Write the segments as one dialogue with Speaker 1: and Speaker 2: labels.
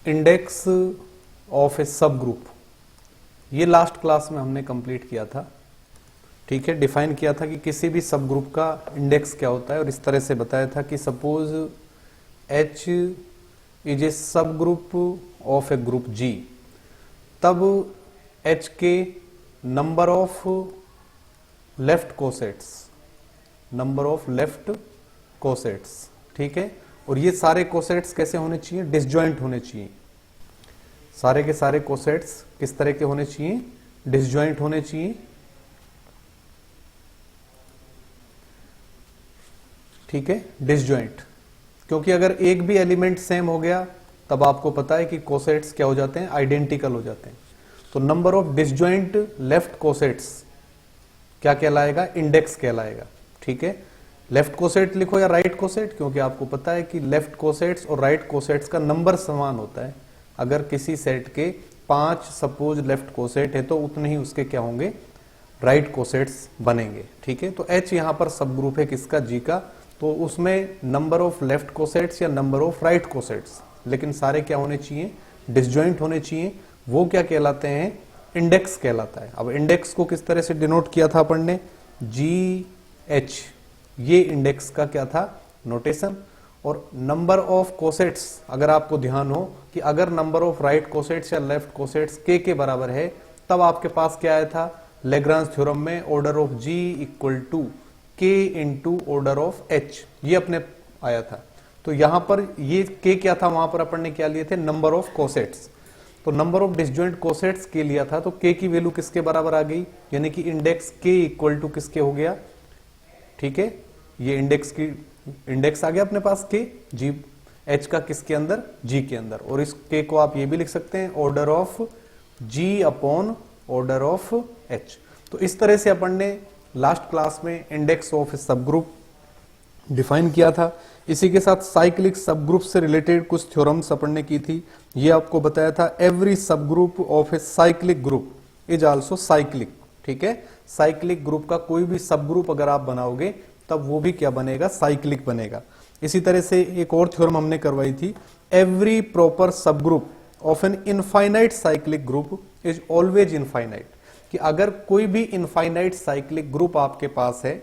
Speaker 1: Index of ए सब group, ये last class में हमने कंप्लीट किया था। ठीक है, डिफाइन किया था कि किसी भी सब ग्रुप का इंडेक्स क्या होता है, और इस तरह से बताया था कि सपोज H इज ए सब group of A group G, तब H के number of left cosets, number of left cosets, ठीक है, और ये सारे कोसेट्स कैसे होने चाहिए, डिसजॉइंट होने चाहिए। सारे के सारे कोसेट्स किस तरह के होने चाहिए, डिसजॉइंट होने चाहिए। ठीक है, डिसजॉइंट, क्योंकि अगर एक भी एलिमेंट सेम हो गया तब आपको पता है कि कोसेट्स क्या हो जाते हैं, आइडेंटिकल हो जाते हैं। तो number of disjoint left cosets क्या कहलाएगा, इंडेक्स कहलाएगा। ठीक है, लेफ्ट कोसेट लिखो या राइट कोसेट, क्योंकि आपको पता है कि लेफ्ट कोसेट्स और राइट कोसेट्स का नंबर समान होता है। अगर किसी सेट के 5 सपोज लेफ्ट कोसेट है तो उतने ही उसके क्या होंगे, राइट कोसेट्स बनेंगे। ठीक है, तो H यहां पर सब ग्रुप है किसका, G का, तो उसमें नंबर ऑफ लेफ्ट कोसेट्स या नंबर ऑफ राइट कोसेट्स, लेकिन सारे क्या होने चाहिए, डिसजॉइंट होने चाहिए। वो क्या कहलाते हैं, इंडेक्स कहलाता है। अब इंडेक्स को किस तरह से डिनोट किया था अपन ने, GH, ये इंडेक्स का क्या था, नोटेशन। और नंबर ऑफ कोसेट्स, अगर आपको ध्यान हो कि अगर नंबर ऑफ राइट कोसेट्स या लेफ्ट कोसेट्स k के बराबर है, तब आपके पास क्या आया था, लेग्रांज थ्योरम में order of G equal to k into order of H, ये अपने आया था। तो यहां पर ये k क्या था, वहां पर अपन ने क्या लिए थे, नंबर ऑफ कोसेट्स। तो नंबर ऑफ डिसजॉइंट कोसेट्स के लिया था, तो k की वैल्यू किसके बराबर आ गई, यानी कि इंडेक्स k इक्वल टू किसके हो गया। ठीक है, ये इंडेक्स की इंडेक्स आ गया अपने पास k, G H का किसके अंदर, G के अंदर। और इस k को आप ये भी लिख सकते हैं order of G upon order of H। तो इस तरह से अपन ने लास्ट क्लास में इंडेक्स ऑफ सब ग्रुप डिफाइन किया था। इसी के साथ साइक्लिक सब ग्रुप से रिलेटेड कुछ थ्योरम्स अपन ने की थी। ये आपको बताया था, एवरी सब group of a cyclic group is also cyclic. ठीक है, साइक्लिक ग्रुप का कोई भी सब ग्रुप अगर आप बनाओगे तब वो भी क्या बनेगा, साइक्लिक बनेगा। इसी तरह से एक और थ्योरम हमने करवाई थी, एवरी प्रॉपर सब group of an infinite cyclic group is always infinite, कि अगर कोई भी इनफाइनाइट साइक्लिक ग्रुप आपके पास है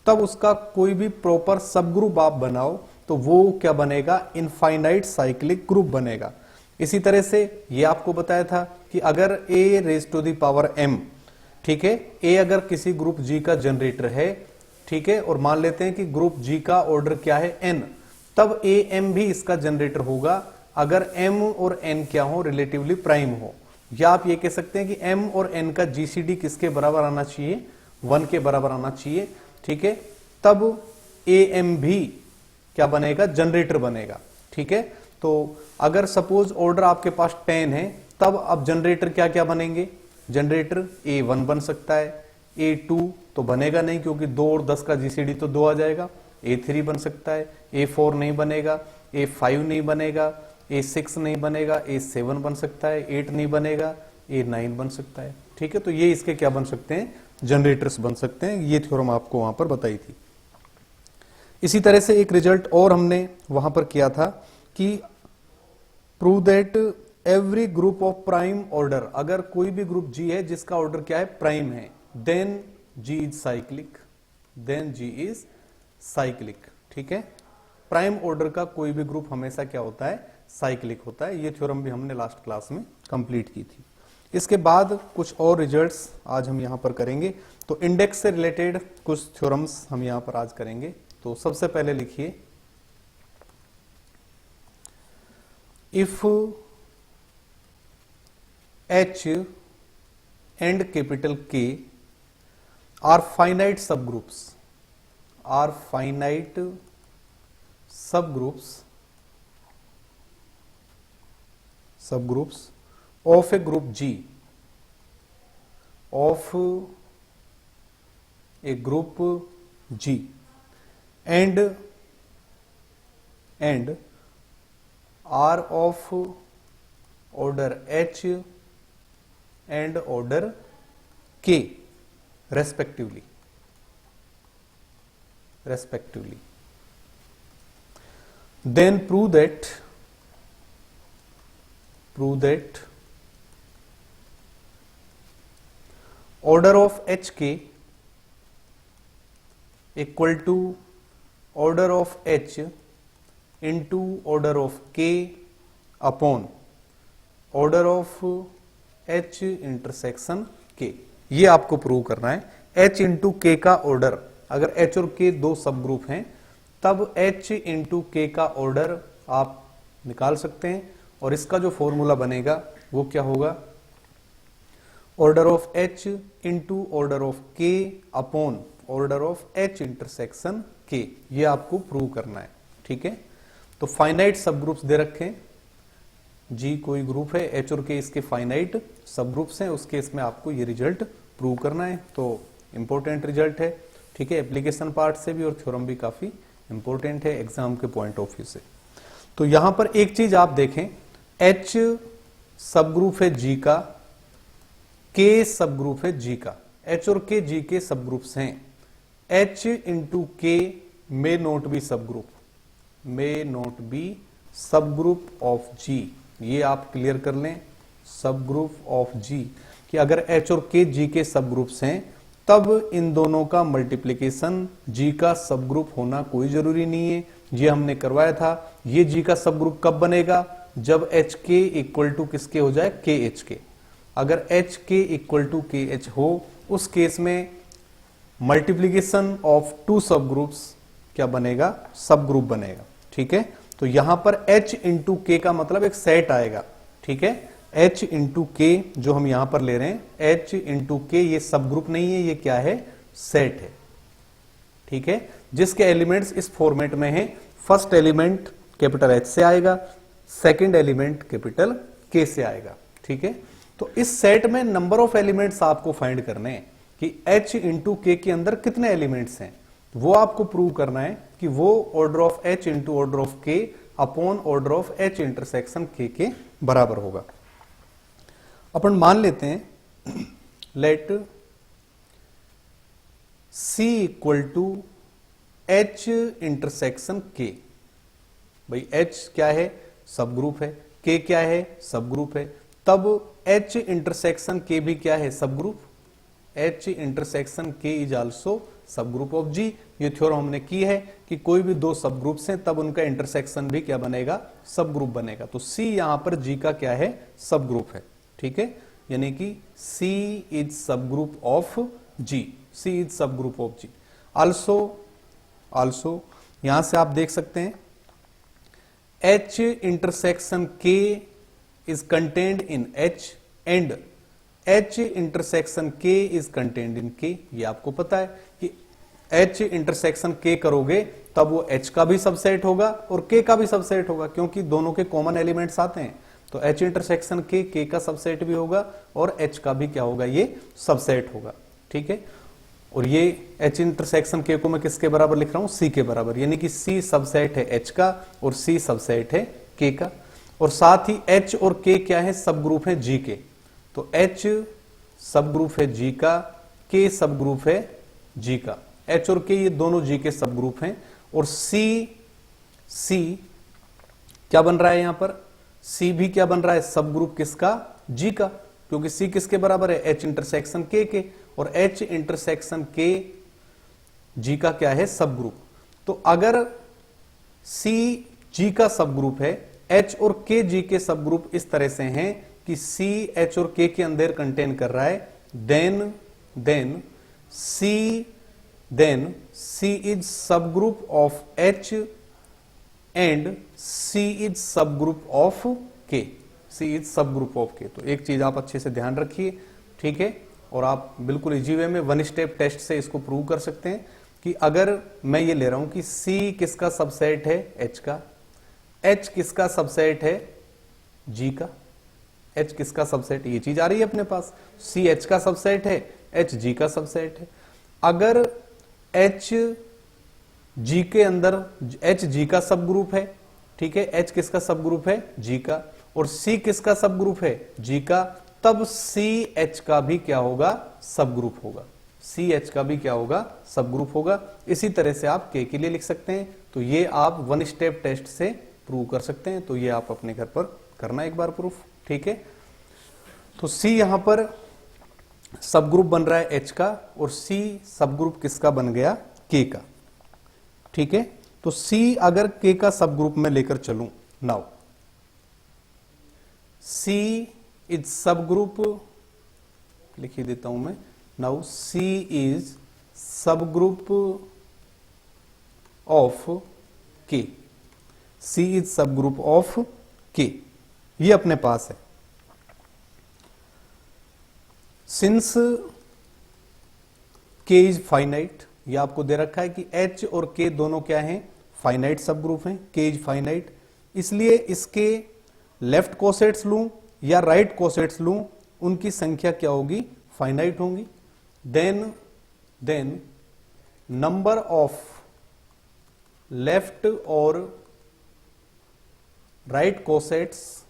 Speaker 1: तब उसका कोई भी प्रॉपर सब ग्रुप आप बनाओ तो वो क्या बनेगा, इनफाइनाइट साइक्लिक ग्रुप बनेगा। इसी तरह से ये आपको बताया था कि अगर a raise to the power m, ठीक है, a अगर किसी ग्रुप G का जनरेटर है, ठीक है, और मान लेते हैं कि ग्रुप G का ऑर्डर क्या है, n, तब am भी इसका जनरेटर होगा अगर m और n क्या हो, रिलेटिवली प्राइम हो। या आप ये कह सकते हैं कि m और n का GCD किसके बराबर आना चाहिए, 1 के बराबर आना चाहिए। ठीक है, तब am भी क्या बनेगा, जनरेटर बनेगा। ठीक है, तो अगर सपोज ऑर्डर आपके पास 10 है, तब अब जनरेटर क्या क्या बनेंगे, जनरेटर A1 बन सकता है, A2 तो बनेगा नहीं क्योंकि 2 और 10 का GCD तो 2 आ जाएगा, A3 बन सकता है, A4 नहीं बनेगा, A5 नहीं बनेगा, A6 नहीं बनेगा, A7 बन सकता है, 8 नहीं बनेगा, A9 बन सकता है। ठीक है, तो ये इसके क्या बन सकते हैं, जनरेटर्स बन सकते हैं। ये थ्योरम आपको वहां पर बताई थी। इसी तरह से एक रिजल्ट और हमने वहां पर किया था कि prove that every group of prime order, अगर कोई भी ग्रुप G है जिसका ऑर्डर क्या है, प्राइम है, then G is cyclic, then G is cyclic. ठीक है, प्राइम ऑर्डर का कोई भी ग्रुप हमेशा क्या होता है, साइक्लिक होता है। ये थ्योरम भी हमने लास्ट क्लास में कंप्लीट की थी। इसके बाद कुछ और रिजल्ट्स आज हम यहां पर करेंगे। तो इंडेक्स से रिलेटेड कुछ थ्योरम्स हम यहां पर आज करेंगे। तो सबसे पहले लिखिए, if H and capital K are finite subgroups, are finite subgroups of a group G, of a group G and are of order H and order K respectively, then prove that prove that order of hk equal to order of h into order of k upon order of h intersection k। ये आपको prove करना है। h into के का order, अगर h और k दो सब ग्रुप हैं तब h इंटू के का ऑर्डर आप निकाल सकते हैं, और इसका जो फॉर्मूला बनेगा वो क्या होगा, order of h into order of k upon order of h intersection k। ये आपको प्रूव करना है। ठीक है, तो फाइनाइट सब ग्रुप्स दे रखे हैं, G कोई ग्रुप है, H और K इसके फाइनाइट सब ग्रुप्स हैं, उस केस में आपको ये रिजल्ट प्रूव करना है। तो इंपॉर्टेंट रिजल्ट है। ठीक है, एप्लीकेशन पार्ट से भी और थ्योरम भी काफी इंपॉर्टेंट है एग्जाम के पॉइंट ऑफ व्यू से। तो यहां पर एक चीज आप देखें, H सब ग्रुप है G का, K सब ग्रुप है G का, H और K G के सब ग्रुप्स हैं। H into K may not be सब ग्रुप, मे नॉट बी सब ग्रुप ऑफ G। ये आप क्लियर कर लें, सब ग्रुप ऑफ G, कि अगर H और K G के सब ग्रुप्स हैं तब इन दोनों का मल्टीप्लीकेशन G का सब ग्रुप होना कोई जरूरी नहीं है। ये हमने करवाया था। ये G का सब ग्रुप कब बनेगा, जब HK इक्वल टू किसके हो जाए, KH के। अगर HK इक्वल टू KH हो, उस केस में मल्टीप्लीकेशन ऑफ टू सब ग्रुप्स क्या बनेगा, सब ग्रुप बनेगा। ठीक है, तो यहां पर H इंटू के का मतलब एक सेट आएगा। ठीक है, H इंटू के जो हम यहां पर ले रहे हैं, H इंटू के ये सब ग्रुप नहीं है, ये क्या है, सेट है। ठीक है, जिसके एलिमेंट्स इस फॉर्मेट में है, फर्स्ट एलिमेंट कैपिटल H से आएगा, सेकंड एलिमेंट कैपिटल K से आएगा। ठीक है, तो इस सेट में नंबर ऑफ एलिमेंट्स आपको फाइंड करने हैं कि H इंटू के के अंदर कितने एलिमेंट्स हैं, वो आपको प्रूव करना है कि वो order of H into order of K upon order of H intersection K के बराबर होगा। अपन मान लेते हैं let C equal to H intersection K। भाई H क्या है, सब ग्रुप है, K क्या है, सब ग्रुप है, तब H इंटरसेक्शन K भी क्या है, सब group. H intersection K is also सब ग्रुप ऑफ G। ये थ्योरम हमने की है कि कोई भी दो सब ग्रुप्स हैं तब उनका इंटरसेक्शन भी क्या बनेगा, सब ग्रुप बनेगा। तो C यहां पर G का क्या है, सब ग्रुप है। ठीक है, यानी कि C is subgroup of G, C is subgroup of G। Also यहां से आप देख सकते हैं H intersection K is contained in H and H intersection K is contained in K। ये आपको पता है कि H इंटरसेक्शन K करोगे तब वो H का भी सबसेट होगा और K का भी सबसेट होगा, क्योंकि दोनों के कॉमन एलिमेंट्स आते हैं। तो H इंटरसेक्शन K का सबसेट भी होगा और H का भी क्या होगा, ये सबसेट होगा। ठीक है, और ये H इंटरसेक्शन K को मैं किसके बराबर लिख रहा हूं, C के बराबर, यानी कि C सबसेट है H का और C सबसेट है K का। और साथ ही H और K क्या है, सब ग्रुप है G के। तो H सब ग्रुप है G का, K सब ग्रुप है G का। H और K ये दोनों G के सब ग्रुप हैं। और C क्या बन रहा है यहां पर, C भी क्या बन रहा है, सब ग्रुप किसका, G का, क्योंकि C किसके बराबर है, H इंटरसेक्शन K के, और H इंटरसेक्शन K G का क्या है, सब ग्रुप। तो अगर C G का सब ग्रुप है, H और K G के सब ग्रुप इस तरह से हैं कि C H और K के अंदर कंटेन कर रहा है, then C is subgroup of H and C is subgroup of K। C is subgroup of K। तो एक चीज आप अच्छे से ध्यान रखिए। ठीक है, और आप बिल्कुल इजी वे में वन स्टेप टेस्ट से इसको प्रूव कर सकते हैं कि अगर मैं ये ले रहा हूं कि C किसका सबसेट है, H का, H किसका सबसेट है, G का, H किसका सबसेट, ये चीज आ रही है अपने पास, C H का सबसेट है, H G का सबसेट है। अगर H G के अंदर H G का सब ग्रुप है, ठीक है, H किसका सब ग्रुप है, G का, और C किसका सब ग्रुप है, G का, तब C H का भी क्या होगा, सब ग्रुप होगा। C H का भी क्या होगा, सब ग्रुप होगा। इसी तरह से आप K के लिए लिख सकते हैं। तो ये आप वन स्टेप टेस्ट से प्रूव कर सकते हैं। तो ये आप अपने घर पर करना एक बार प्रूफ। ठीक है। तो सी यहां पर सब ग्रुप बन रहा है एच का, और सी सब ग्रुप किसका बन गया, के का, ठीक है। तो सी अगर के का सब ग्रुप में लेकर चलूं, नाउ सी इज सब ग्रुप, लिख ही देता हूं मैं, now see is subgroup of के, सी इज सब ग्रुप ऑफ के, ये अपने पास है। सिंस के इज फाइनाइट, ये आपको दे रखा है कि एच और के दोनों क्या हैं, फाइनाइट सब ग्रुप हैं, के इज फाइनाइट, इसलिए इसके लेफ्ट कोसेट्स लूं या राइट कोसेट्स लूं, उनकी संख्या क्या होगी, फाइनाइट होंगी। देन नंबर ऑफ लेफ्ट और right cosets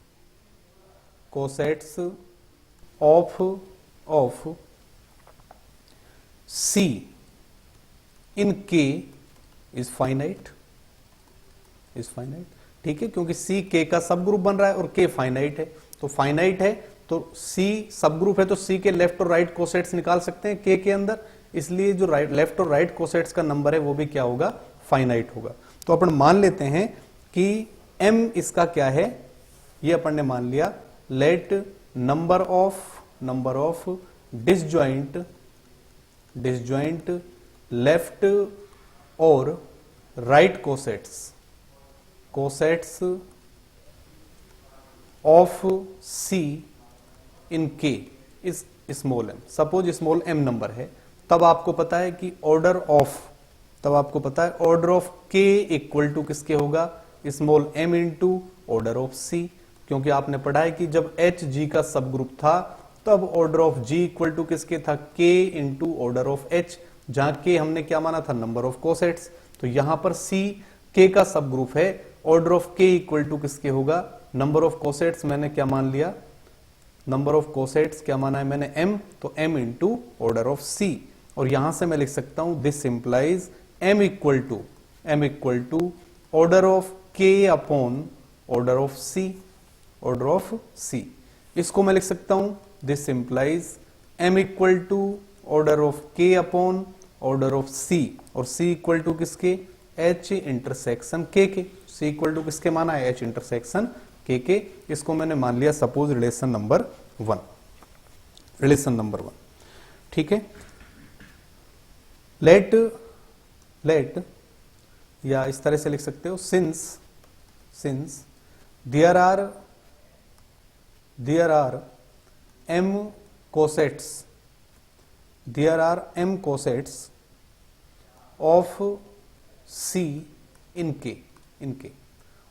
Speaker 1: of C in के इज फाइनाइट, ठीक है, क्योंकि सी के का सब ग्रुप बन रहा है और के फाइनाइट है, तो फाइनाइट है तो सी सब ग्रुप है, तो सी के लेफ्ट और राइट कोसेट्स निकाल सकते हैं के अंदर, इसलिए जो लेफ्ट और राइट कोसेट्स का नंबर है वो भी क्या होगा, फाइनाइट होगा। तो अपन मान लेते हैं कि m इसका क्या है, ये अपन ने मान लिया, let number of disjoint left और right cosets of C in K is small M, suppose small M number है, तब आपको पता है कि order of K equal to किसके होगा, small M into order of C, क्योंकि आपने पढ़ा है कि जब एच जी का सब ग्रुप था तब order of G equal to किसके था, के इंटू ऑर्डर ऑफ एच, जहां के हमने क्या माना था, नंबर ऑफ कोसेट्स, तो यहां पर सी के का सब ग्रुप है, order of K equal to किसके होगा, नंबर ऑफ कोसेट्स मैंने क्या मान लिया, नंबर ऑफ कोसेट्स क्या माना है मैंने, m, तो m into order of c, और यहां से मैं लिख सकता हूं this implies m equal to order of k upon order of c, इसको मैं लिख सकता हूं this implies m equal to order of k upon order of c, और c इक्वल टू किसके, h इंटरसेक्शन k के, c इक्वल टू किसके माना है, h इंटरसेक्शन के, इसको मैंने मान लिया सपोज रिलेशन नंबर 1, ठीक है। लेट या इस तरह से लिख सकते हो, since there are m cosets of c in K,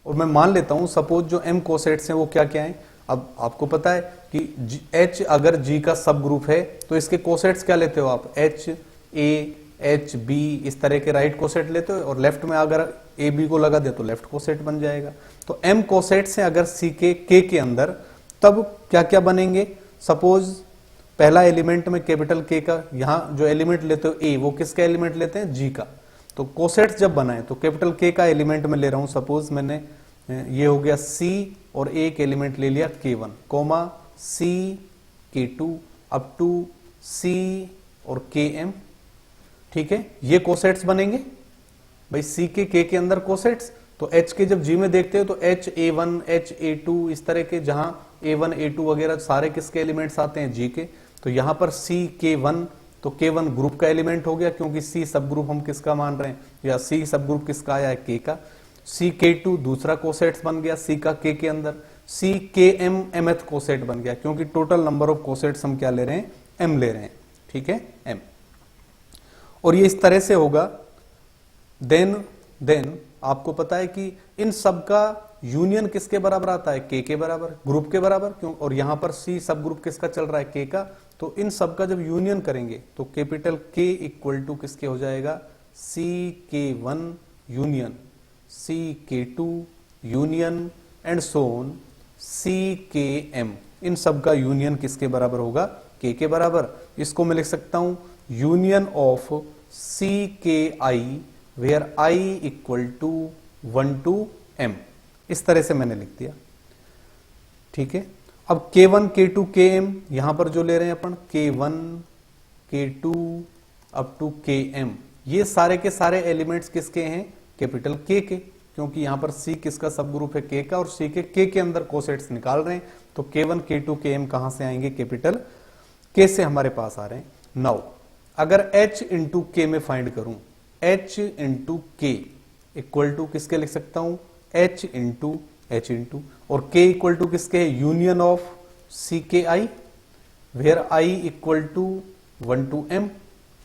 Speaker 1: और मैं मान लेता हूं सपोज जो m कोसेट्स हैं वो क्या क्या हैं। अब आपको पता है कि h अगर g का सब ग्रुप है तो इसके कोसेट्स क्या लेते हो आप, h a h b इस तरह के राइट कोसेट लेते हो, और लेफ्ट में अगर a b को लगा दे तो लेफ्ट कोसेट बन जाएगा। तो m कोसेट्स हैं अगर c के k के अंदर, तब क्या क्या बनेंगे, सपोज पहला एलिमेंट में कैपिटल K का, यहां जो एलिमेंट लेते हो A, वो किसका एलिमेंट लेते हैं, G का, तो कोसेट्स जब बनाए तो कैपिटल K का एलिमेंट में ले रहा हूं, सपोज मैंने ये हो गया C और एक एलिमेंट ले लिया K1 comma C K2 up to C और KM, ठीक है, ये कोसेट्स बनेंगे भाई C के K के अंदर कोसेट्स। तो H के जब G में देखते हो तो H A1 H A2 इस तरह के, जहां A1 A2 वगैरह सारे किसके एलिमेंट्स आते हैं, G के, तो यहां पर C K1, तो K1 ग्रुप का एलिमेंट हो गया क्योंकि C सब ग्रुप हम किसका मान रहे हैं, या C सब ग्रुप किसका आया है, K का। C K2 दूसरा कोसेट्स बन गया C का K के अंदर। C KM mth कोसेट बन गया क्योंकि टोटल नंबर ऑफ कोसेट्स हम क्या ले रहे हैं, M ले रहे हैं, ठीक है, M। और ये इस तरह से होगा। देन आपको पता है कि इन सब का यूनियन किसके बराबर आता है, K के बराबर, ग्रुप के बराबर, क्यों, और यहां पर C सब ग्रुप किसका चल रहा है, K का। तो इन सब का जब यूनियन करेंगे तो कैपिटल K इक्वल टू किसके हो जाएगा, CK1 union CK2 union and so on CKM, इन सब का यूनियन किसके बराबर होगा, K के बराबर। इसको मैं लिख सकता हूं union of CKI where I equal to 1 to M, इस तरह से मैंने लिख दिया, ठीक है। अब K1 K2 Km यहां पर जो ले रहे हैं अपन K1 K2 up to Km, ये सारे के सारे एलिमेंट्स किसके हैं? कैपिटल K के, क्योंकि यहां पर C किसका सब ग्रुप है? K का, और C के K के अंदर कोसेट्स निकाल रहे हैं, तो K1 K2 Km कहां से आएंगे? कैपिटल K से हमारे पास आ रहे हैं। नाउ अगर H इंटू K में फाइंड करूं, H into K equal to किसके लिख सकता हूं? H इंटू H इंटू, और K इक्वल टू किसके है? Union of C K I, where I equal to 1 to M,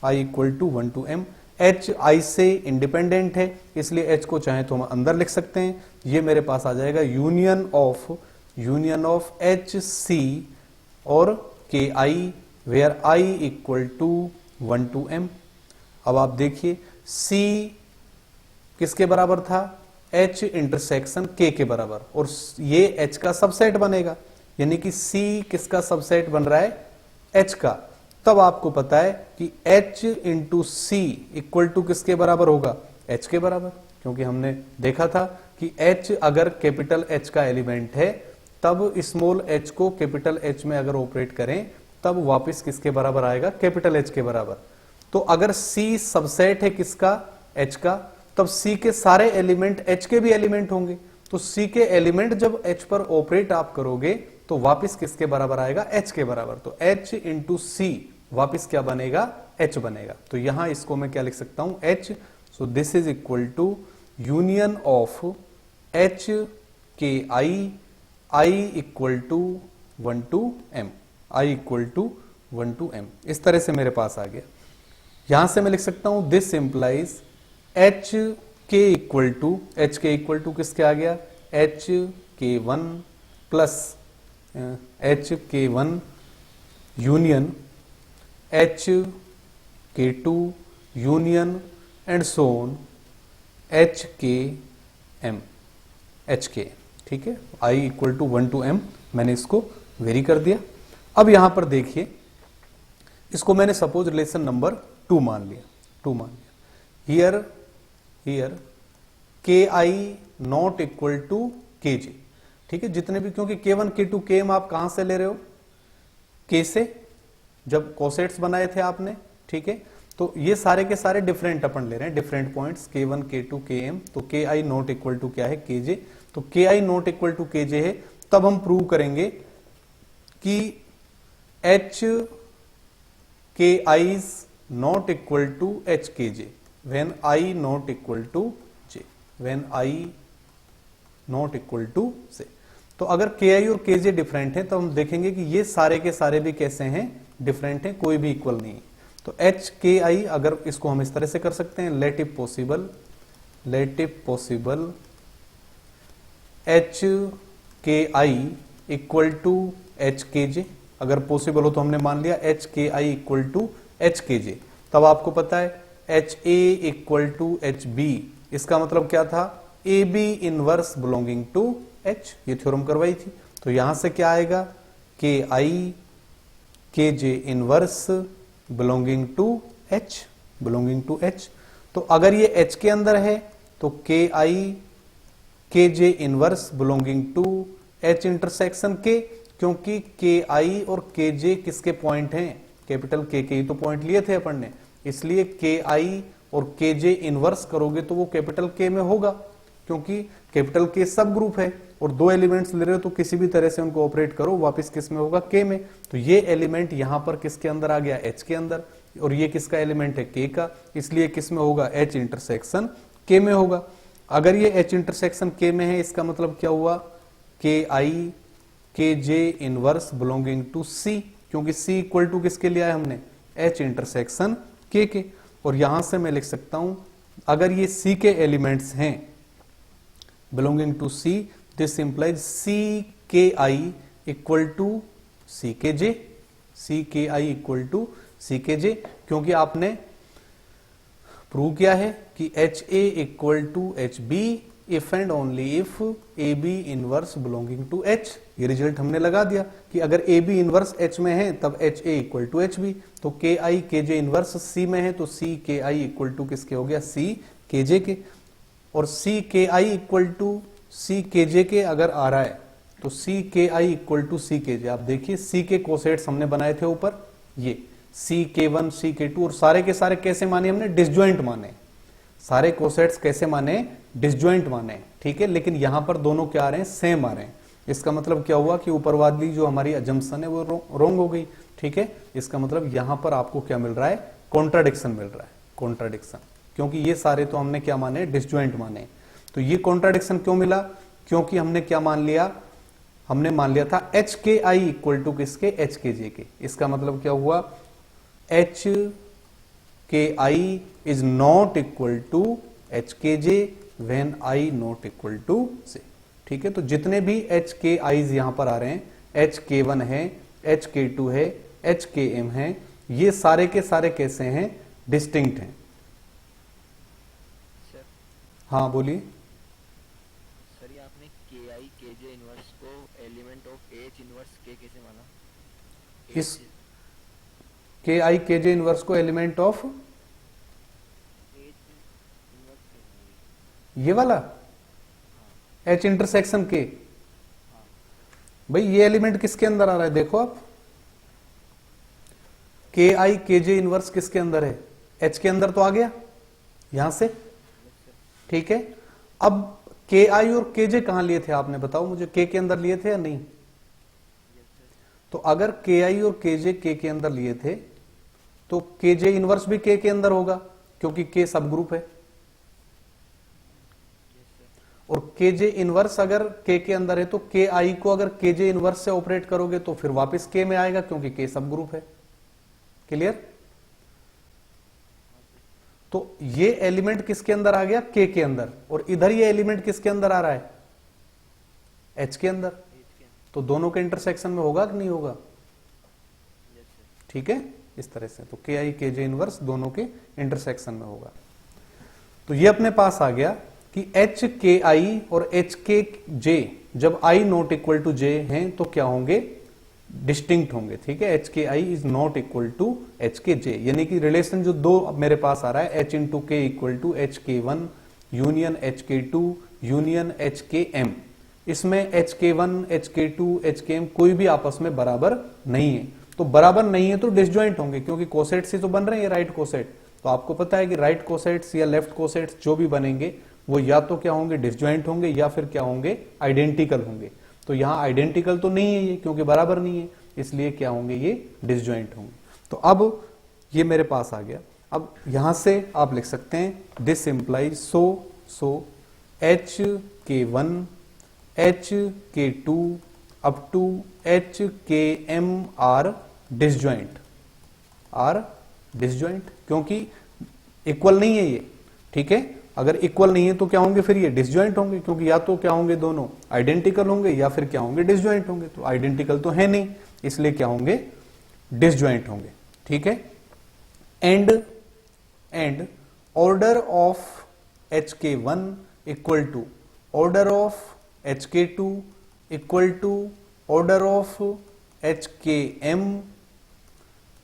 Speaker 1: I equal to 1 to M। H I से independent है, इसलिए H को चाहे तो हम अंदर लिख सकते हैं। ये मेरे पास आ जाएगा यूनियन ऑफ H C और K I, where I equal to 1 to M। अब आप देखिए C किसके बराबर था? H इंटरसेक्शन K के बराबर, और ये H का सबसेट बनेगा, यानी कि C किसका सबसेट बन रहा है? H का। तब आपको पता है कि H into C equal to किसके बराबर होगा? H के बराबर, क्योंकि हमने देखा था कि H अगर कैपिटल H का एलिमेंट है तब स्मॉल h को कैपिटल H में अगर ऑपरेट करें तब वापस किसके बराबर आएगा? कैपिटल H के बराबर। तो अगर C सबसेट है किसका? H का, तब C के सारे एलिमेंट H के भी एलिमेंट होंगे, तो C के एलिमेंट जब H पर ऑपरेट आप करोगे तो वापस किसके बराबर आएगा? H के बराबर। तो H इंटू C वापस क्या बनेगा? H बनेगा। तो यहां इसको मैं क्या लिख सकता हूं? H। So this is equal to union of H K I equal to 1 to M, I equal to 1 to M। इस तरह से मेरे पास आ गया। यहां से मैं लिख सकता हूं this implies H K equal to किसके आ गया? H K1 plus H K1 union H K2 union and so on H K M, H K। ठीक है, I equal to 1 to M, मैंने इसको वेरी कर दिया। अब यहां पर देखिए, इसको मैंने सपोज रिलेशन नंबर 2 मान लिया। Here Ki not equal to Kj। ठीक है, जितने भी, क्योंकि K1 K2 Km आप कहां से ले रहे हो? K से, जब कोसेट्स बनाए थे आपने। ठीक है, तो ये सारे के सारे डिफरेंट अपन ले रहे हैं, different points K1 K2 Km। तो Ki नॉट इक्वल टू क्या है? Kj। तो Ki not equal to Kj है, तब हम प्रूव करेंगे कि H Ki is not equal to H Kj when I not equal to J, when I not equal to से। तो अगर Ki और Kj डिफरेंट है तो हम देखेंगे कि ये सारे के सारे भी कैसे हैं? डिफरेंट हैं, कोई भी इक्वल नहीं है। तो H Ki, अगर इसको हम इस तरह से कर सकते हैं, let if possible H Ki equal to H Kj। अगर पॉसिबल हो तो हमने मान लिया H Ki equal to H Kj। तब आपको पता है HA इक्वल टू HB, इसका मतलब क्या था? AB inverse belonging to H, ये थ्योरम करवाई थी। तो यहां से क्या आएगा? Ki Kj inverse belonging to H। तो अगर ये H के अंदर है तो Ki Kj inverse belonging to H intersection K, क्योंकि Ki और Kj किसके पॉइंट हैं? कैपिटल K के ही तो पॉइंट लिए थे अपन ने, इसलिए Ki और Kj इनवर्स करोगे तो वो कैपिटल K में होगा, क्योंकि कैपिटल K सब ग्रुप है और 2 एलिमेंट्स ले रहे हो तो किसी भी तरह से उनको ऑपरेट करो, वापस किस में होगा? K में। तो ये एलिमेंट यहां पर किसके अंदर आ गया? H के अंदर, और ये किसका एलिमेंट है? K का, इसलिए किस में होगा? H इंटरसेक्शन K में होगा। अगर ये H इंटरसेक्शन K में है, इसका मतलब क्या हुआ? Ki Kj inverse belonging to C, क्योंकि C इक्वल टू किसके लिया है हमने? H इंटरसेक्शन K के। और यहां से मैं लिख सकता हूं, अगर ये C के एलिमेंट्स हैं belonging to C, this implies CKi equal to CKj, CKi equal to CKj, क्योंकि आपने प्रूव किया है कि HA equal to HB if and only if AB inverse belonging to H। ये रिजल्ट हमने लगा दिया कि अगर AB इनवर्स H में है तब HA इक्वल टू HB। तो Ki Kj इनवर्स C में है तो CKi इक्वल टू किसके हो गया? CKj के। और CKi इक्वल टू CKj के अगर आ रहा है तो सी के आई इक्वल टू सी के जे। आप देखिए सी के कोसेट्स हमने बनाए थे ऊपर, ये सी के वन सी के टू, और सारे के सारे कैसे माने हमने, डिसजॉइंट माने। सारे कोसेट्स कैसे माने, डिसजॉइंट माने, ठीक है। लेकिन यहां पर दोनों क्या आ रहे हैं, सेम आ रहे हैं। इसका मतलब क्या हुआ कि ऊपर वाली जो हमारी अजम्पशन है वो रॉन्ग हो गई, ठीक है। इसका मतलब यहां पर आपको क्या मिल रहा है, कॉन्ट्राडिक्शन मिल रहा है, कॉन्ट्राडिक्शन, क्योंकि ये सारे तो हमने क्या माने, डिसजॉइंट माने। तो ये कॉन्ट्राडिक्शन क्यों मिला, क्योंकि हमने क्या मान लिया, हमने मान लिया था H K I equal to किसके, एच के जे के। इसका मतलब क्या हुआ, H K I is not equal to H K J when I not equal to से, ठीक है। तो जितने भी एच के आईज यहां पर आ रहे हैं, एच के वन है, एच के टू है, एच के एम है, ये सारे के सारे कैसे हैं, डिस्टिंक्ट हैं। हाँ बोलिए
Speaker 2: सर, ये आपने के आई के जे इनवर्स को एलिमेंट ऑफ एच इनवर्स के कैसे माना?
Speaker 1: इस के आई के जे इनवर्स को एलिमेंट ऑफ
Speaker 2: एच इनवर्स
Speaker 1: ये वाला एच इंटरसेक्शन के, भाई ये एलिमेंट किसके अंदर आ रहा है, देखो आप, के आई के जे इनवर्स किसके अंदर है, एच के अंदर तो आ गया यहां से, ठीक है। अब के आई और के जे कहां लिए थे आपने, बताओ मुझे, के अंदर लिए थे या नहीं? तो अगर के आई और के जे के अंदर लिए थे तो के जे इनवर्स भी के अंदर होगा, क्योंकि के सब ग्रुप है। और के जे इनवर्स अगर के अंदर है तो के आई को अगर के जे इनवर्स से ऑपरेट करोगे तो फिर वापस के में आएगा, क्योंकि के सब ग्रुप है। क्लियर? तो ये एलिमेंट किसके अंदर आ गया, के अंदर, और इधर ये एलिमेंट किसके अंदर आ रहा है, एच के अंदर। तो दोनों के इंटरसेक्शन में होगा कि नहीं होगा, ठीक है, इस तरह से। तो के आई के जे इनवर्स दोनों के इंटरसेक्शन में होगा। तो ये अपने पास आ गया कि एच के आई और एच के जे जब आई नॉट इक्वल टू जे हैं तो क्या होंगे, डिस्टिंक्ट होंगे, ठीक है। H K I is not equal to H K J, यानी कि रिलेशन जो दो मेरे पास आ रहा है, एच इंटू के equal to H K one union H K to union H K M, इसमें H K one H K to H K M कोई भी आपस में बराबर नहीं है। तो बराबर नहीं है तो डिसजॉइंट होंगे, क्योंकि कोसेट्स ही तो बन रहे हैं, राइट कोसेट। तो आपको पता है कि राइट कोसेट्स या लेफ्ट कोसेट्स जो भी बनेंगे वो या तो क्या होंगे, डिसजॉइंट होंगे, या फिर क्या होंगे, आइडेंटिकल होंगे। तो यहां आइडेंटिकल तो नहीं है ये, क्योंकि बराबर नहीं है, इसलिए क्या होंगे, ये डिसजॉइंट होंगे। तो अब ये मेरे पास आ गया। अब यहां से आप लिख सकते हैं this implies so H K one H K to up to H K M R disjoint, क्योंकि इक्वल नहीं है ये, ठीक है। अगर इक्वल नहीं है तो क्या होंगे, फिर ये डिसजॉइंट होंगे, क्योंकि या तो क्या होंगे, दोनों आइडेंटिकल होंगे, या फिर क्या होंगे, डिसजॉइंट होंगे। तो आइडेंटिकल तो है नहीं, इसलिए क्या होंगे, डिसजॉइंट होंगे, ठीक है। And order of H K one equal to order of H K two equal to order of H K M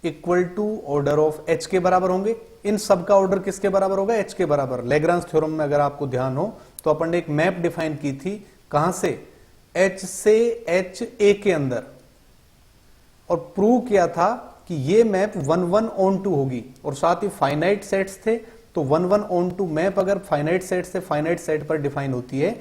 Speaker 1: equal to order of H के बराबर होंगे। इन सब का ऑर्डर किसके बराबर होगा, एच के बराबर। लैग्रांज थ्योरम में अगर आपको ध्यान हो तो अपन ने एक मैप डिफाइन की थी, कहां से, एच से एच ए के अंदर, और प्रूव किया था कि ये मैप 1 1 on 2 होगी, और साथ ही फाइनाइट सेट्स थे। तो 1 1 on 2 मैप अगर फाइनाइट सेट से फाइनाइट सेट पर डिफाइन होती है,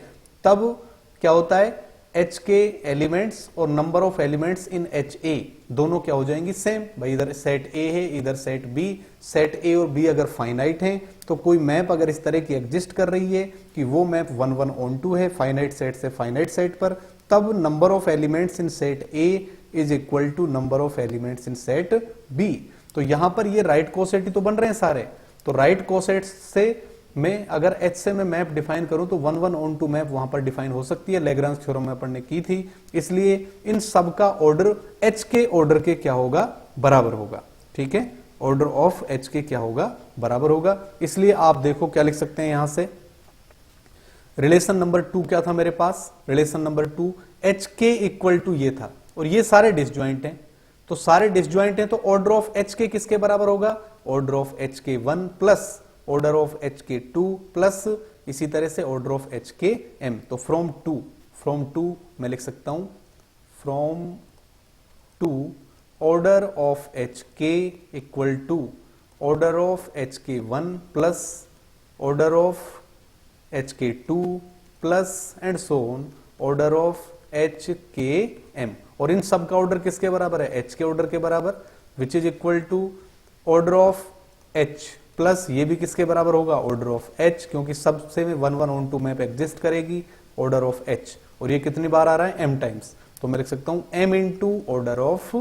Speaker 1: तब क्या होता है, एच के एलिमेंट्स और number of elements in H A दोनों क्या हो जाएंगी, सेम। भाई इधर सेट ए है, इधर सेट बी, सेट ए और बी अगर फाइनाइट हैं तो कोई मैप अगर इस तरह की एग्जिस्ट कर रही है कि वो मैप 1 1 on 2 है, फाइनाइट सेट से फाइनाइट सेट पर, तब number of elements in set A is equal to number of elements in set B. तो यहां पर ये राइट कोसेट ही तो बन रहे हैं सारे। तो राइट कोसेट से मैं अगर एच से मैं मैप डिफाइन करूं तो 1 1 on 2 मैप वहां पर डिफाइन हो सकती है, लैग्रांज थ्योरम में अपन ने की थी। इसलिए इन सब का ऑर्डर एच के ऑर्डर के क्या होगा, बराबर होगा, ठीक है। ऑर्डर ऑफ एच के क्या होगा, बराबर होगा। इसलिए आप देखो क्या लिख सकते हैं यहां से, रिलेशन नंबर 2 क्या था मेरे पास, relation number 2 H K equal to ये था, और ये सारे डिसजॉइंट हैं। तो सारे डिसजॉइंट हैं तो ऑर्डर ऑफ एच के किसके बराबर होगा, order of H K 1 plus order of H K 2 plus इसी तरह से order of H K M. तो फ्रॉम टू मैं लिख सकता हूं from two order of H K equal to order of H K 1 plus order of H K 2 plus and so on order of H K M. और इन सब का order किसके बराबर है? एच के ऑर्डर के बराबर, which is equal to order of H plus ये भी किसके बराबर होगा? ऑर्डर ऑफ एच, क्योंकि सबसे में 1 1 ऑन 2 मैप एग्जिस्ट करेगी ऑर्डर ऑफ एच। और ये कितनी बार आ रहा है? M times. तो मैं लिख सकता हूं M into order of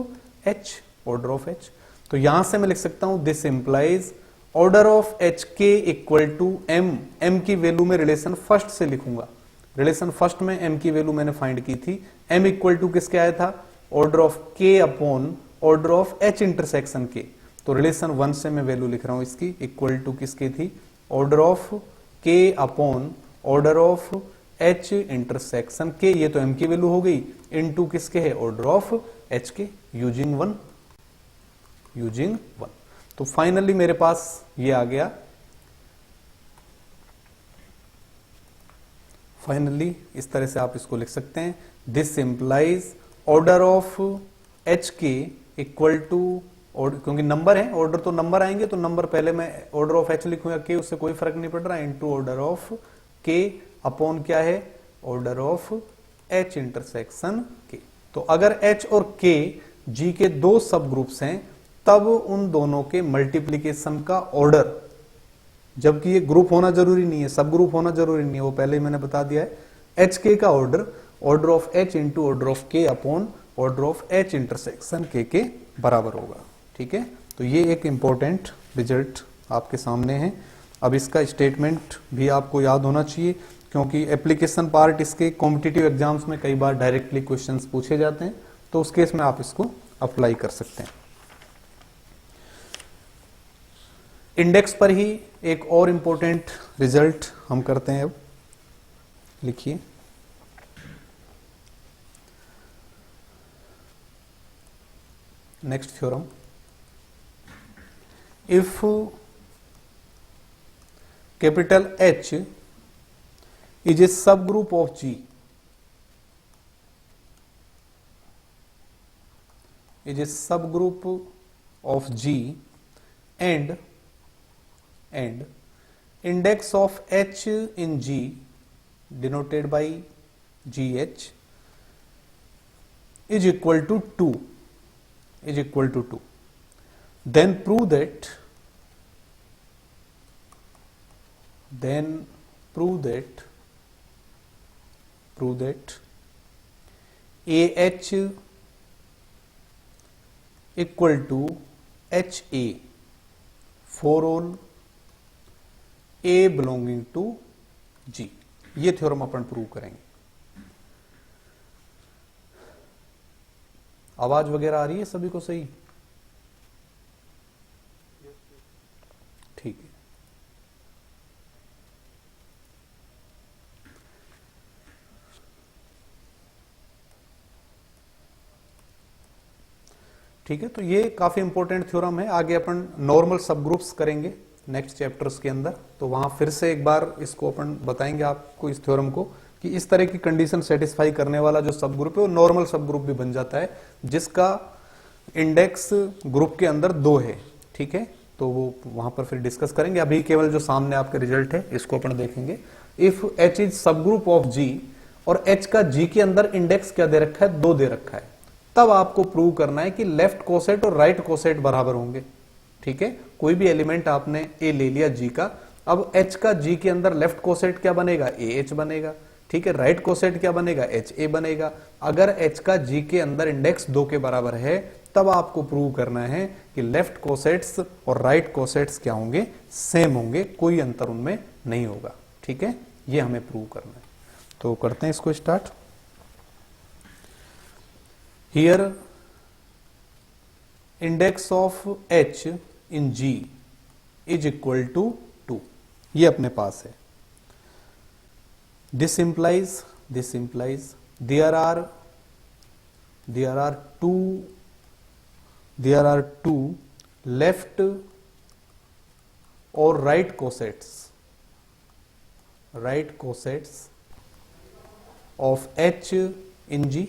Speaker 1: H, order of H. तो यहां से मैं लिख सकता हूं this implies order of H K equal to M. M की वैल्यू में रिलेशन फर्स्ट से लिखूंगा। रिलेशन फर्स्ट में एम की वैल्यू मैंने फाइंड की थी। एम इक्वल टू किसके आया था? Order of K upon order of H intersection के। तो रिलेशन 1 से मैं वैल्यू लिख रहा हूं इसकी, इक्वल टू किसकी थी? Order of K upon order of H intersection के। ये तो एम की वैल्यू हो गई, इनटू किसके है? ऑर्डर ऑफ एच के, यूजिंग 1। तो फाइनली मेरे पास ये आ गया। फाइनली इस तरह से आप इसको लिख सकते हैं, this implies order of H K equal to, क्योंकि नंबर है, ऑर्डर तो नंबर आएंगे, तो नंबर पहले मैं ऑर्डर ऑफ एच लिखूंगा के, उससे कोई फर्क नहीं पड़ रहा, into order of K upon क्या है? ऑर्डर ऑफ एच इंटरसेक्शन के। तो अगर एच और के जी के दो सब ग्रुप्स हैं, तब उन दोनों के मल्टीप्लीकेशन का ऑर्डर, जबकि ये ग्रुप होना जरूरी नहीं है, सब ग्रुप होना जरूरी नहीं है, वो पहले ही मैंने बता दिया है। एच के का order order of H into order of K upon order of H intersection के बराबर होगा। ठीक है, तो ये एक इंपॉर्टेंट रिजल्ट आपके सामने है। अब इसका स्टेटमेंट भी आपको याद होना चाहिए, क्योंकि एप्लीकेशन पार्ट इसके कॉम्पिटिटिव एग्जाम्स में कई बार डायरेक्टली क्वेश्चंस पूछे जाते हैं, तो उस केस में आप इसको अप्लाई कर सकते हैं। इंडेक्स पर ही एक और इंपॉर्टेंट रिजल्ट हम करते हैं। अब लिखिए, next theorem, if capital H is a subgroup of G, is a subgroup of G and index of H in G denoted by GH is equal to 2, then prove that AH equal to HA for all A belonging to G। ये theorem अपन prove करेंगे। आवाज वगैरह आ रही है सभी को सही? ठीक है, ठीक है। तो ये काफी इंपॉर्टेंट थ्योरम है। आगे अपन नॉर्मल सब ग्रुप्स करेंगे नेक्स्ट चैप्टर्स के अंदर, तो वहां फिर से एक बार इसको अपन बताएंगे आपको, इस थ्योरम को, कि इस तरह की कंडीशन सेटिस्फाई करने वाला जो सब ग्रुप है वो नॉर्मल सब ग्रुप भी बन जाता है, जिसका इंडेक्स ग्रुप के अंदर 2 है। ठीक है, तो वो वहां पर फिर डिस्कस करेंगे। अभी केवल जो सामने आपके रिजल्ट है इसको अपन देखेंगे। If H is subgroup of G और H का G के अंदर इंडेक्स क्या दे रखा है? 2 दे रखा है, तब आपको प्रूव करना है कि लेफ्ट कोसेट और राइट कोसेट बराबर होंगे। ठीक है, कोई भी एलिमेंट आपने ए ले लिया G का, अब H का G के अंदर लेफ्ट कोसेट क्या बनेगा? AH बनेगा। ठीक है, राइट कोसेट क्या बनेगा? HA बनेगा। अगर H का G के अंदर इंडेक्स 2 के बराबर है, तब आपको प्रूव करना है कि लेफ्ट कोसेट्स और राइट कोसेट्स क्या होंगे? सेम होंगे, कोई अंतर उनमें नहीं होगा। ठीक है, ये हमें प्रूव करना है। तो करते हैं इसको start. Here index of H in G is equal to 2, ये अपने पास है। This implies there are two left or right cosets of H इन जी।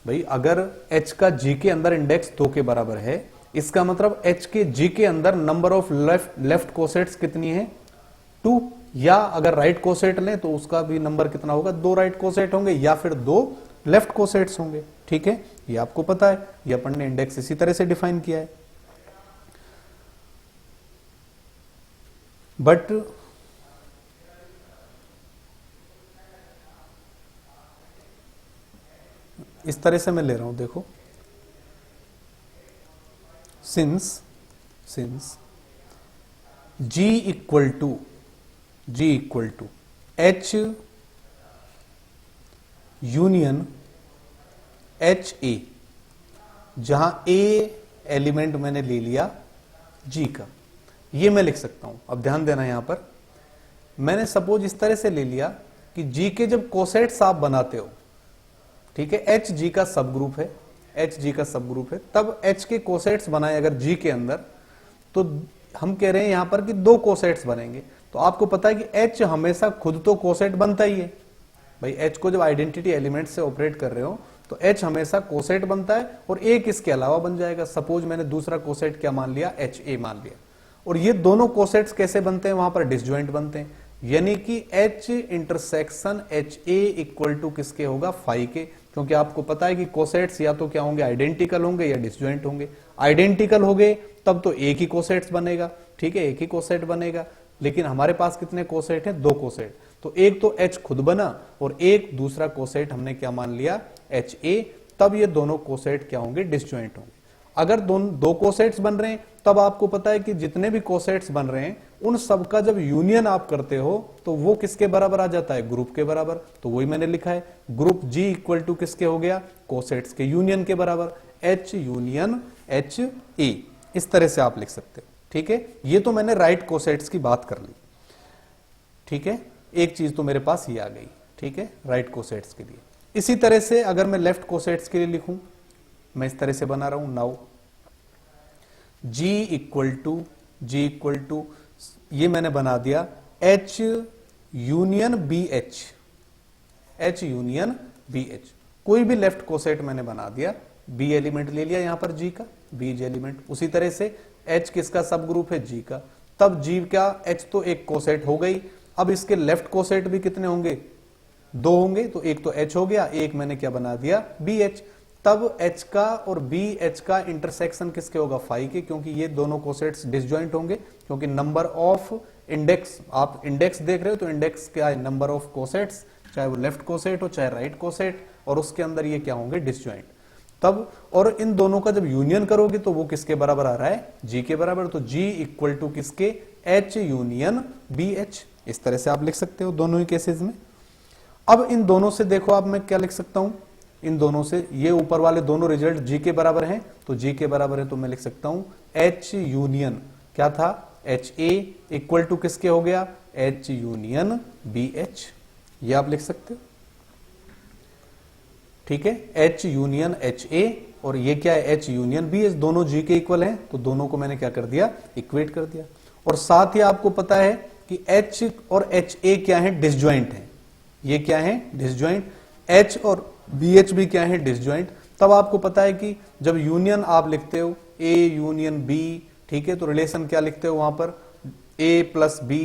Speaker 1: भाई अगर H का G के अंदर इंडेक्स 2 के बराबर है, इसका मतलब H के G के अंदर नंबर ऑफ लेफ्ट कोसेट्स कितनी है 2, या अगर राइट कोसेट लें तो उसका भी नंबर कितना होगा 2 राइट कोसेट होंगे या फिर 2 लेफ्ट कोसेट्स होंगे। ठीक है, ये आपको पता है, ये अपन ने इंडेक्स इसी तरह से डिफाइन किया है। बट इस तरह से मैं ले रहा हूं, देखो, since G equal to H union HA, जहां A एलिमेंट मैंने ले लिया G का, ये मैं लिख सकता हूं। अब ध्यान देना, यहां पर मैंने सपोज इस तरह से ले लिया कि G के जब कोसेट्स आप बनाते हो, ठीक है, H G का सब ग्रुप है, तब H के कोसेट्स बनाए अगर G के अंदर, तो हम कह रहे हैं यहां पर कि 2 कोसेट्स बनेंगे। तो आपको पता है कि H हमेशा खुद तो कोसेट बनता ही है भाई, H को जब आइडेंटिटी एलिमेंट से ऑपरेट कर रहे हो तो H हमेशा कोसेट बनता है और एक इसके अलावा बन जाएगा। सपोज मैंने दूसरा कोसेट क्या मान लिया, HA मान लिया, और ये दोनों कोसेट्स कैसे बनते हैं, वहां पर डिसजॉइंट बनते हैं, यानी कि H intersection HA equal to किसके होगा, फाई के, क्योंकि आपको पता है कि कोसेट्स या तो क्या होंगे, आइडेंटिकल होंगे या डिसजॉइंट होंगे। आइडेंटिकल होंगे तब तो एक ही कोसेट्स बनेगा, ठीक है, एक ही कोसेट बनेगा, लेकिन हमारे पास कितने कोसेट हैं, 2 कोसेट, तो एक तो H खुद बना और एक दूसरा कोसेट हमने क्या मान लिया, HA, तब ये दोनों कोसेट क्या होंगे, डिसजॉइंट होंगे। अगर दो कोसेट्स बन रहे हैं तब आपको पता है कि जितने भी कोसेट्स बन रहे हैं उन सबका जब यूनियन आप करते हो तो वो किसके बराबर आ जाता है, ग्रुप के बराबर। तो वही मैंने लिखा है, ग्रुप G इक्वल टू किसके हो गया, कोसेट्स के यूनियन के बराबर, H यूनियन HA, इस तरह से आप लिख सकते हो। ठीक है, ये तो मैंने राइट कोसेट्स की बात कर ली। ठीक है, एक चीज तो मेरे पास ये आ गई, ठीक है, राइट कोसेट्स के लिए। इसी तरह से अगर मैं लेफ्ट कोसेट्स के लिए लिखूं, मैं इस तरह से बना रहा हूं, नाउ G इक्वल टू ये मैंने बना दिया H यूनियन BH, कोई भी लेफ्ट कोसेट मैंने बना दिया, B एलिमेंट ले लिया यहां पर G का, बीज एलिमेंट। उसी तरह से H किसका सब ग्रुप है, G का, तब G का H तो एक कोसेट हो गई। अब इसके लेफ्ट कोसेट भी कितने होंगे, 2 होंगे, तो एक तो H हो गया, एक मैंने क्या बना दिया, BH। तब H का और BH का इंटरसेक्शन किसके होगा, फाई के, क्योंकि ये दोनों कोसेट्स डिसजॉइंट होंगे, क्योंकि नंबर ऑफ इंडेक्स, आप इंडेक्स देख रहे हो तो इंडेक्स क्या है, नंबर ऑफ कोसेट्स, चाहे वो लेफ्ट कोसेट हो चाहे राइट कोसेट, और उसके अंदर ये क्या होंगे, डिसजॉइंट। तब और इन दोनों का जब यूनियन करोगे तो वो किसके बराबर आ रहा है, G के बराबर। तो G इक्वल टू किसके, H यूनियन BH, इस तरह से आप लिख सकते हो दोनों ही केसेस में। अब इन दोनों से देखो, अब मैं क्या लिख सकता हूं, इन दोनों से ये ऊपर वाले दोनों रिजल्ट G के बराबर हैं, तो G के बराबर है, तो मैं लिख सकता हूं H यूनियन क्या था, HA इक्वल टू किसके हो गया, H यूनियन BH, ये आप लिख सकते हो। ठीक है, H यूनियन HA और ये क्या है, H यूनियन BH, दोनों G के इक्वल हैं, तो दोनों को मैंने क्या कर दिया, इक्वेट कर दिया। और साथ ही आपको पता है कि H और HA क्या है, डिसजॉइंट है, ये क्या है, डिसजॉइंट। H और BH भी क्या है, डिसजॉइंट। तब आपको पता है कि जब यूनियन आप लिखते हो A यूनियन B, ठीक है, तो रिलेशन क्या लिखते हो वहां पर, A प्लस B,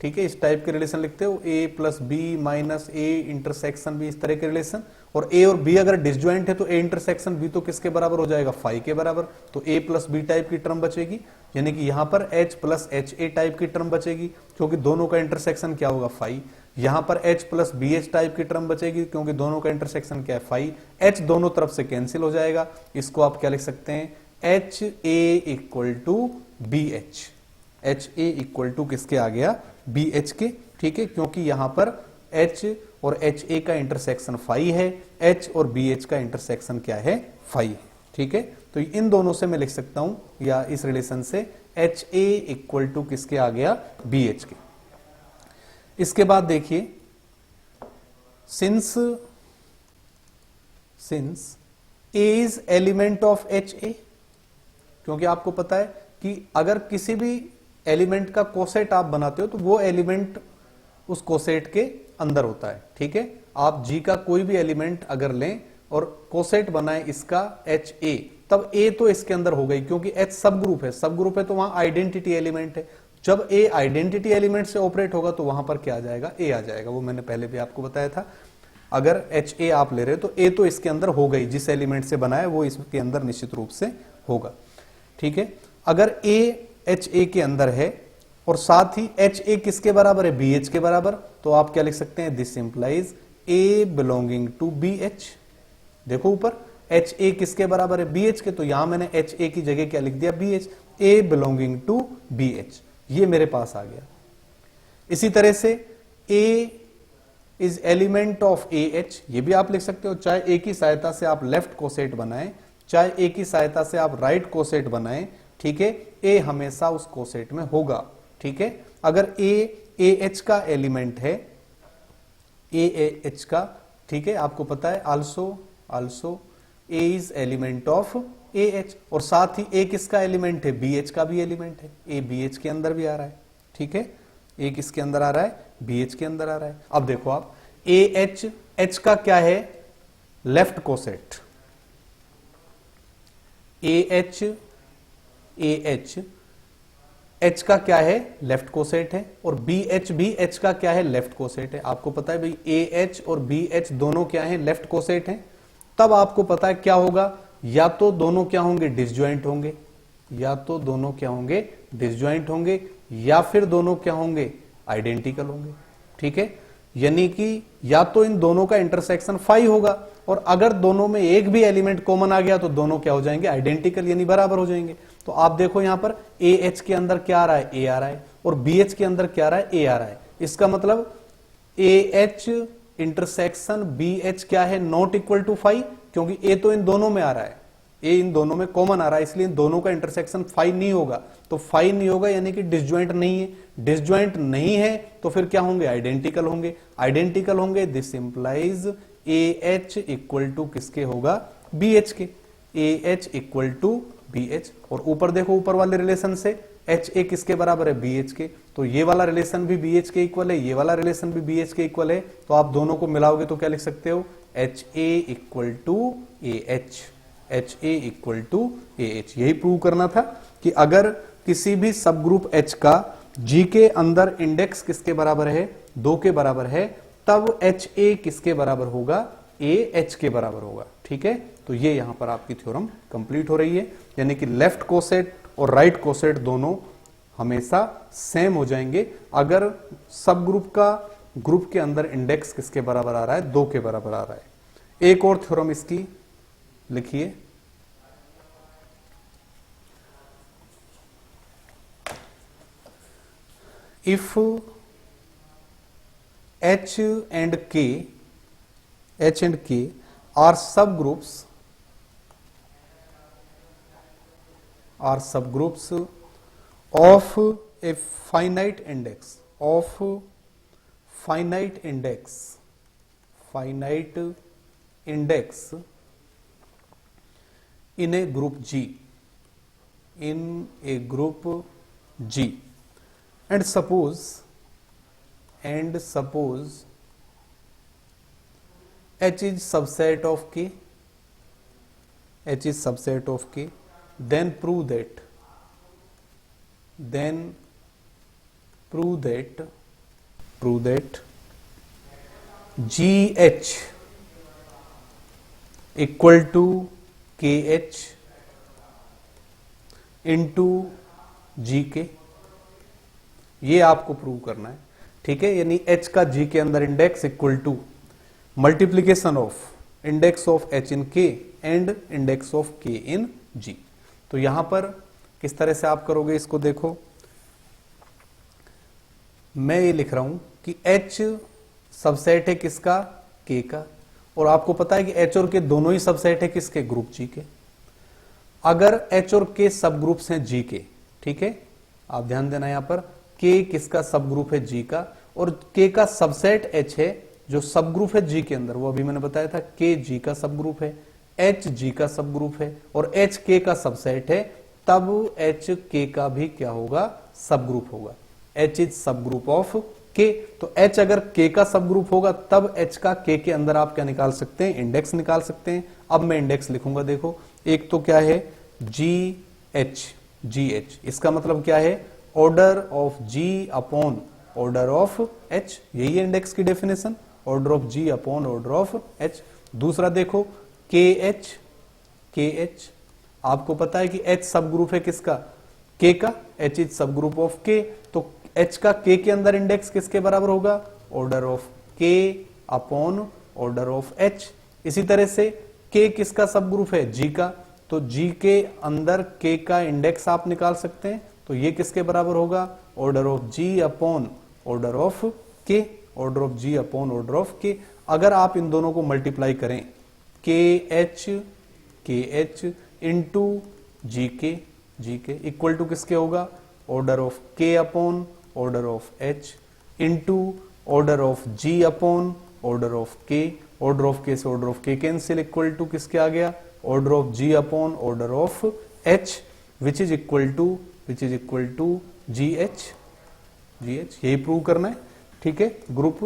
Speaker 1: ठीक है, इस टाइप के रिलेशन लिखते हो, A plus B minus A intersection B, इस तरह के रिलेशन। और A और B अगर डिसजॉइंट है तो A इंटरसेक्शन B तो किसके बराबर हो जाएगा, फाई के बराबर, तो A प्लस B टाइप की टर्म बचेगी, यानी कि यहां पर H प्लस HA टाइप की टर्म बचेगी, क्योंकि दोनों का इंटरसेक्शन क्या होगा, फाई। यहां पर H प्लस BH टाइप की टर्म बचेगी, क्योंकि दोनों का इंटरसेक्शन क्या है, फाई। H दोनों तरफ से कैंसिल हो जाएगा, इसको आप क्या लिख सकते हैं, HA equal to BH, HA equal to किसके आ गया, BH के, ठीक है, क्योंकि यहां पर H और HA का इंटरसेक्शन फाई है, H और BH का इंटरसेक्शन क्या है, फाई है। ठीक है, तो इन दोनों से मैं लिख सकता हूं, या इस रिलेशन से HA इक्वल टू किसके आ गया, BH के। इसके बाद देखिए, since A is element of HA, क्योंकि आपको पता है कि अगर किसी भी एलिमेंट का कोसेट आप बनाते हो तो वो एलिमेंट उस कोसेट के अंदर होता है। ठीक है, आप जी का कोई भी एलिमेंट अगर लें और कोसेट बनाए इसका एच ए, तब ए तो इसके अंदर हो गई क्योंकि एच सब ग्रुप है, सब ग्रुप है तो वहां आइडेंटिटी एलिमेंट है। जब ए आइडेंटिटी एलिमेंट से ऑपरेट होगा तो वहां पर क्या आ जाएगा, ए आ जाएगा। वो मैंने पहले भी आपको बताया था। अगर एच ए आप ले रहे हो तो ए तो इसके अंदर हो गई, जिस एलिमेंट से बनाया वो इसके अंदर निश्चित रूप से होगा। ठीक है, अगर ए एच ए के अंदर है और साथ ही एच ए किसके बराबर है, बी एच के बराबर, तो आप क्या लिख सकते हैं, this implies A belonging to B H. देखो ऊपर एच ए किसके बराबर है, बी एच के, तो यहां मैंने एच ए की जगह क्या लिख दिया, B H, A belonging to B H, ये मेरे पास आ गया। इसी तरह से A is element of A H, ये भी आप लिख सकते हो। चाहे ए की सहायता से आप लेफ्ट कोसेट बनाएं, चाहे ए की सहायता से आप राइट कोसेट बनाएं, ठीक है, ए हमेशा उस कोसेट में होगा। ठीक है, अगर ए एच का एलिमेंट है, ए एच का, ठीक है, आपको पता है also a is element of A H, और साथ ही ए किसका एलिमेंट है, बी एच का भी एलिमेंट है, ए बी एच के अंदर भी आ रहा है। ठीक है, ए किसके अंदर आ रहा है, बी एच के अंदर आ रहा है। अब देखो आप ए एच का क्या है, लेफ्ट कोसेट, ए एच एच का क्या है, लेफ्ट कोसेट है, और बी एच का क्या है, लेफ्ट कोसेट है। आपको पता है भाई ए एच और बी एच दोनों क्या है, लेफ्ट कोसेट है। तब आपको पता है क्या होगा, या तो दोनों क्या होंगे, डिसजॉइंट होंगे, या तो दोनों क्या होंगे, डिसजॉइंट होंगे, या फिर दोनों क्या होंगे, आइडेंटिकल होंगे। ठीक है, यानी कि या तो इन दोनों का इंटरसेक्शन फाई होगा, और अगर दोनों में एक भी एलिमेंट कॉमन आ गया तो दोनों क्या हो जाएंगे, आइडेंटिकल, यानी बराबर हो जाएंगे। तो आप देखो यहां पर ए एच के अंदर क्या आ रहा है, ए आ रहा है, और बी एच के अंदर क्या आ रहा है, ए आ रहा है। इसका मतलब A H intersection B H क्या है, नॉट इक्वल टू फाई, क्योंकि ए तो इन दोनों में आ रहा है, ए इन दोनों में कॉमन आ रहा है, इसलिए इन दोनों का इंटरसेक्शन फाई नहीं होगा। तो फाई नहीं होगा यानी कि डिसजॉइंट नहीं है, डिसजॉइंट नहीं है तो फिर क्या होंगे, आइडेंटिकल होंगे, आइडेंटिकल होंगे, this implies A H equal to किसके होगा, बी एच के, A H equal to B H. और ऊपर देखो, ऊपर वाले रिलेशन से एच ए किसके बराबर है, बी एच के, तो ये वाला रिलेशन भी बी एच के इक्वल है, ये वाला रिलेशन भी बी एच के इक्वल है। तो आप दोनों को मिलाओगे तो क्या लिख सकते हो, H A equal to A H, H A equal to A H. यही प्रूव करना था कि अगर किसी भी सब ग्रुप एच का जी के अंदर इंडेक्स किसके बराबर है, 2 के बराबर है, तब एच ए किसके बराबर होगा, ए एच के बराबर होगा। ठीक है, तो ये यहां पर आपकी थ्योरम कंप्लीट हो रही है, यानी कि लेफ्ट कोसेट और राइट कोसेट दोनों हमेशा सेम हो जाएंगे अगर सब ग्रुप का ग्रुप के अंदर इंडेक्स किसके बराबर आ रहा है, 2 के बराबर आ रहा है। एक और थ्योरम इसकी लिखिए, if H and K are subgroups of a finite index in a group G, and suppose H is subset of K, then prove that GH equal to KH into GK। ये आपको prove करना है। ठीक है, यानी H का G के अंदर index equal to multiplication of index of H in K and index of K in G। तो यहां पर किस तरह से आप करोगे इसको देखो, मैं ये लिख रहा हूं कि H सबसेट है किसका, K का, और आपको पता है कि H और K दोनों ही सबसेट है किसके, ग्रुप G के। अगर H और K सब ग्रुप्स हैं G के, ठीक है, आप ध्यान देना यहां पर K किसका सब ग्रुप है, G का, और K का सबसेट H है जो सब ग्रुप है G के अंदर, वो अभी मैंने बताया था K G का सब ग्रुप है, H G का सब ग्रुप है, और H K का सबसेट है, तब H K का भी क्या होगा, सब ग्रुप होगा। H is subgroup of के, तो H अगर K का सब ग्रुप होगा तब H का K के अंदर आप क्या निकाल सकते हैं, इंडेक्स निकाल सकते हैं। अब मैं इंडेक्स लिखूंगा, देखो एक तो क्या है GH, इसका मतलब क्या है, order of G upon order of H, यही है इंडेक्स की definition, order of G upon order of H। दूसरा देखो KH, आपको पता है कि H सब ग्रुप है किसका, K का, H is subgroup of K, तो H का K के अंदर इंडेक्स किसके बराबर होगा, order of K upon order of H। इसी तरह से K किसका सब ग्रुप है, G का, तो G के अंदर K का इंडेक्स आप निकाल सकते हैं, तो ये किसके बराबर होगा, order of G upon order of K, order of G upon order of K। अगर आप इन दोनों को मल्टीप्लाई करें, KH into GK equal to किसके होगा, order of K upon order of H into order of G upon order of K, order of K से order of K cancel, equal to किसके आ गया, order of G upon order of H which is equal to GH, यही prove करना है, ठीक है। Group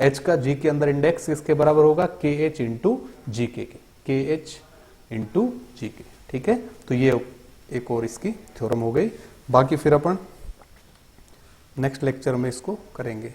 Speaker 1: H का G के अंदर इंडेक्स किसके बराबर होगा, KH इंटू GK के, KH इंटू GK, ठीक है। तो ये एक और इसकी थ्योरम हो गई, बाकी फिर अपन नेक्स्ट लेक्चर में इसको करेंगे।